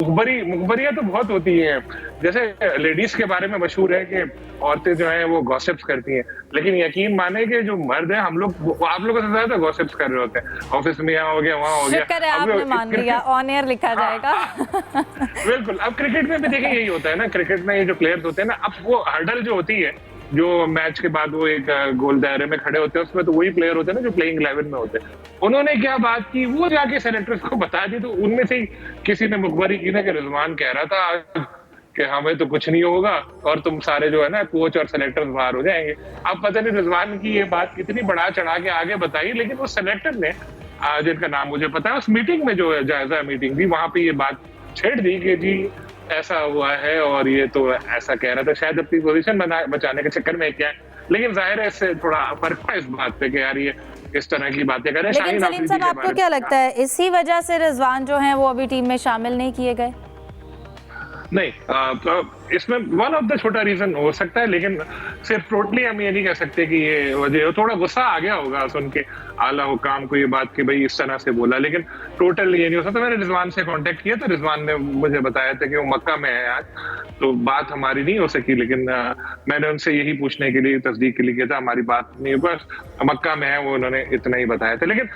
मुखबरियां तो बहुत होती हैं। जैसे लेडीज के बारे में मशहूर है कि औरतें जो हैं वो गॉसिप्स करती हैं, लेकिन यकीन माने कि जो मर्द हैं, हम लोग आप लोगों से ज्यादा गॉसिप्स कर रहे होते हैं। ऑफिस में यहाँ हो गया, वहाँ हो गया। शुक्र है अब आपने मान लिया, ऑन एयर लिखा जाएगा। बिल्कुल। अब क्रिकेट में भी देखिए यही होता है ना, क्रिकेट में ये जो प्लेयर्स होते हैं ना, अब वो हर्डल जो होती है, जो मैच के बाद वो एक गोल दायरे में खड़े होते हैं, उसमें तो वही प्लेयर होते हैं ना जो प्लेइंग 11 में होते हैं। उन्होंने क्या बात की, वो जाके सेलेक्टर्स को बता दी, तो उनमें से ही किसी ने मुखबरी की ना कि रिजवान कह रहा था आज कि हमें तो कुछ नहीं होगा और तुम सारे जो है ना कोच और सेलेक्टर्स बाहर हो जाएंगे। अब पता नहीं रिजवान की ये बात कितनी बढ़ा चढ़ा के आगे बताई, लेकिन वो सेलेक्टर ने जिनका नाम मुझे पता है, उस मीटिंग में जो है जायजा मीटिंग थी, वहां पे ये बात छेड़ दी कि जी ऐसा हुआ है और ये तो ऐसा कह रहा था, शायद अपनी पोजीशन बचाने के चक्कर में क्या है। लेकिन जाहिर है इससे थोड़ा फर्क है इस बात पे कि यार ये इस तरह की बातें करें। लेकिन सलीम साहब, आपको क्या लगता है इसी वजह से रिजवान जो हैं वो अभी टीम में शामिल नहीं किए गए? नहीं, तो इसमें वन ऑफ द छोटा रीजन हो सकता है, लेकिन सिर्फ टोटली हम ये नहीं कह सकते कि ये वजह। थोड़ा गुस्सा आ गया होगा सुन के आला हुकाम को ये बात कि भाई इस तरह से बोला, लेकिन टोटल ये नहीं हो सकता। मैंने रिजवान से कांटेक्ट किया तो रिजवान ने मुझे बताया था कि वो मक्का में है आज, तो बात हमारी नहीं हो सकी, लेकिन मैंने उनसे यही पूछने के लिए, तस्दीक के लिए किया था, हमारी बात नहीं, बस मक्का में है, वो उन्होंने इतना ही बताया था। लेकिन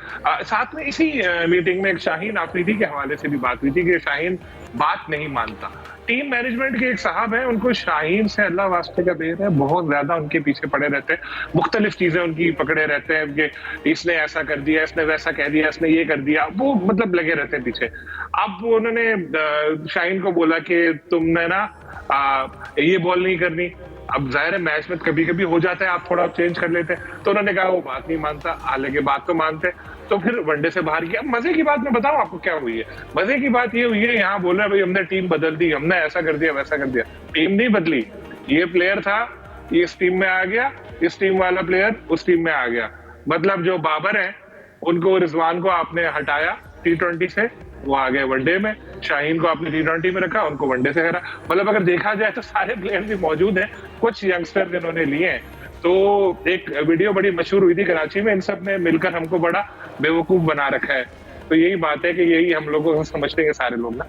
साथ में इसी मीटिंग में एक शाहीन आफरीदी के हवाले से भी बात हुई थी कि शाहीन बात नहीं मानता। टीम मैनेजमेंट के एक साहब हैं, उनको शाहीन से अल्लाह वास्ते का देर है, बहुत ज्यादा उनके पीछे पड़े रहते हैं, मुख्तलिफ चीजें उनकी पकड़े रहते हैं कि इसने ऐसा कर दिया, इसने वैसा कह दिया, इसने ये कर दिया, वो मतलब लगे रहते हैं पीछे। अब उन्होंने शाहीन को बोला कि तुमने ना ये बॉल नहीं करनी। अब जाहिर है मैच में कभी कभी हो जाता है, आप थोड़ा चेंज कर लेते हैं, तो उन्होंने कहा वो बात नहीं मानता, हालांकि बात तो मानते, तो फिर वनडे से बाहर किया। मजे की बात मैं बताऊं आपको क्या हुई है, मजे की बात ये हुई है, यहाँ बोल रहे भाई हमने टीम बदल दी, हमने ऐसा कर दिया वैसा कर दिया। टीम नहीं बदली, ये प्लेयर था, ये इस टीम में आ गया, इस टीम वाला प्लेयर उस टीम में आ गया। मतलब जो बाबर है उनको, रिजवान को आपने हटाया T20 से, वो आ गए वनडे में। शाहीन को आपने T20 में रखा, उनको वनडे से हरा। मतलब अगर देखा जाए तो सारे प्लेयर भी मौजूद हैं, कुछ यंगस्टर जिन्होंने लिए हैं। तो एक वीडियो बड़ी मशहूर हुई थी कराची में, इन सब ने मिलकर हमको बड़ा बेवकूफ बना रखा है। तो यही बात है कि यही हम लोगों को समझते हैं सारे लोग ना।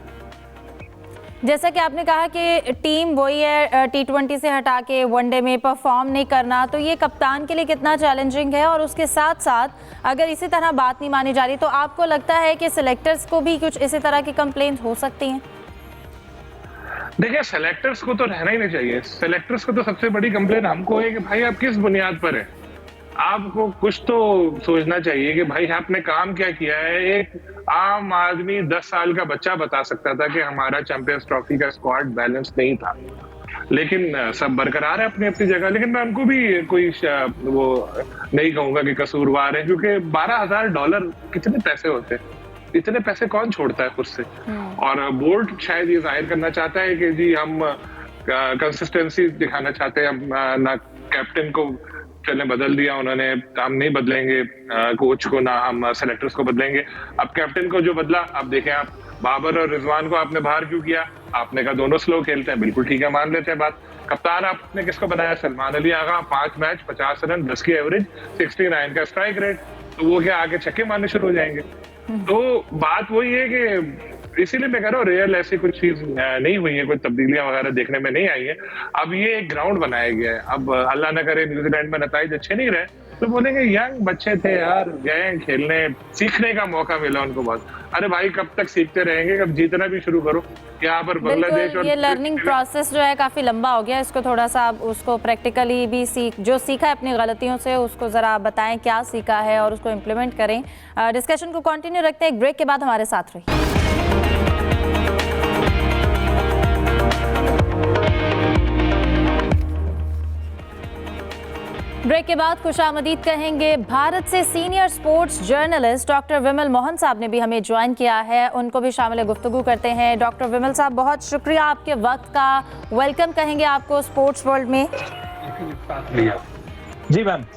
जैसा कि आपने कहा कि टीम वही है, T20 से हटा के वनडे में परफॉर्म नहीं करना, तो ये कप्तान के लिए कितना चैलेंजिंग है। और उसके साथ साथ अगर इसी तरह बात नहीं मानी जा रही, तो आपको लगता है कि सिलेक्टर्स को भी कुछ इसी तरह की कंप्लेंट हो सकती हैं? देखिए, सेलेक्टर्स को तो रहना ही नहीं चाहिए। सेलेक्टर्स को तो सबसे बड़ी कंप्लेंट हमको है कि भाई आप किस बुनियाद पर है, आपको कुछ तो सोचना चाहिए कि भाई आपने काम क्या किया है। एक आम आदमी 10 साल का बच्चा बता सकता था कि हमारा चैंपियंस ट्रॉफी का स्क्वाड बैलेंस नहीं था, लेकिन सब बरकरार है अपनी अपनी जगह। लेकिन मैं उनको भी कोई वो नहीं कहूंगा कि कसूरवार है, क्योंकि $12,000 कितने पैसे होते हैं, इतने पैसे कौन छोड़ता है खुद से। और बोर्ड शायद ये जाहिर करना चाहता है कि जी हम कंसिस्टेंसी दिखाना चाहते हैं, हम ना कैप्टन को चलने बदल दिया उन्होंने, हम नहीं बदलेंगे कोच को, ना हम सेलेक्टर्स को बदलेंगे। अब कैप्टन को जो बदला, अब देखें आप, बाबर और रिजवान को आपने बाहर क्यों किया? आपने कहा दोनों स्लो खेलते हैं, बिल्कुल ठीक है, मान लेते हैं बात। कप्तान आपने किसको बनाया? सलमान अली आगा, 5 मैच 50 रन, 10 की एवरेज, 69 का स्ट्राइक रेट, तो वो क्या आगे छक्के मारने शुरू हो जाएंगे? तो बात वही है कि इसीलिए मैं कह रहा हूँ रियल ऐसी कुछ चीज नहीं हुई है, कोई तब्दीलियां वगैरह देखने में नहीं आई है। अब ये एक ग्राउंड बनाया गया है, अब अल्लाह न करे न्यूजीलैंड में नताइज अच्छे नहीं रहे तो बोलेंगे यंग बच्चे थे यार, गए खेलने, सीखने का मौका मिला उनको बहुत। अरे भाई कब तक सीखते रहेंगे, कब जीतना भी शुरू करो। यहाँ पर बांग्लादेश और ये लर्निंग प्रोसेस जो है काफी लंबा हो गया, इसको थोड़ा सा आप उसको प्रैक्टिकली भी जो सीखा है अपनी गलतियों से, उसको जरा बताएं क्या सीखा है और उसको इम्प्लीमेंट करें। डिस्कशन को कंटिन्यू रखते हैं, एक ब्रेक के बाद हमारे साथ रहिए। ब्रेक के बाद खुशामदीद कहेंगे। भारत से सीनियर स्पोर्ट्स जर्नलिस्ट डॉक्टर विमल मोहन साहब ने भी हमें ज्वाइन किया है, उनको भी शामिल गुफ्तगू करते हैं। डॉक्टर विमल साहब, बहुत शुक्रिया आपके वक्त का, वेलकम कहेंगे आपको स्पोर्ट्स वर्ल्ड में। जी मैम।